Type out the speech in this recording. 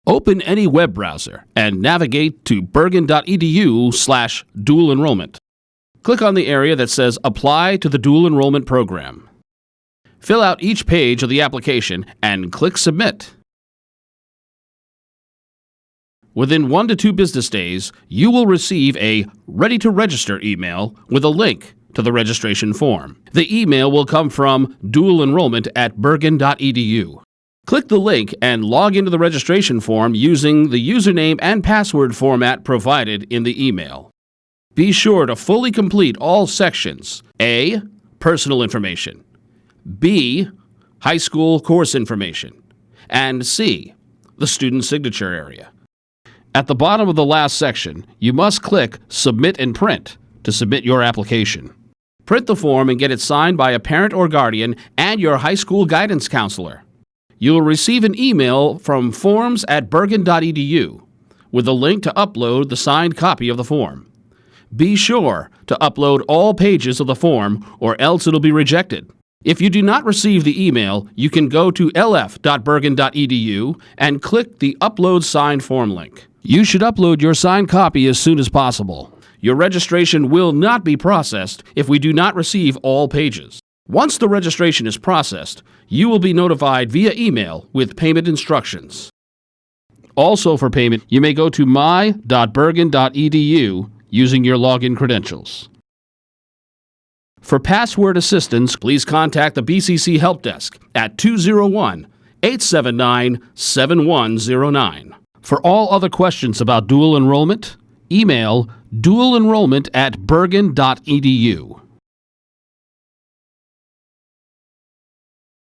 Open any web browser and navigate to bergen.edu/dual enrollment. Click on the area that says Apply to the Dual Enrollment Program. Fill out each page of the application and click Submit. Within 1 to 2 business days, you will receive a Ready to Register email with a link to the registration form. The email will come from dualenrollment@bergen.edu. Click the link and log into the registration form using the username and password format provided in the email. Be sure to fully complete all sections: A. Personal information, B. High school course information, and C. The student signature area. At the bottom of the last section, you must click Submit and Print to submit your application. Print the form and get it signed by a parent or guardian and your high school guidance counselor. You will receive an email from forms@bergen.edu with a link to upload the signed copy of the form. Be sure to upload all pages of the form or else it'll be rejected. If you do not receive the email, you can go to lf.bergen.edu and click the Upload Signed Form link. You should upload your signed copy as soon as possible. Your registration will not be processed if we do not receive all pages. Once the registration is processed, you will be notified via email with payment instructions. Also for payment, you may go to my.bergen.edu using your login credentials. For password assistance, please contact the BCC Help Desk at 201-879-7109. For all other questions about dual enrollment, email dualenrollment@bergen.edu.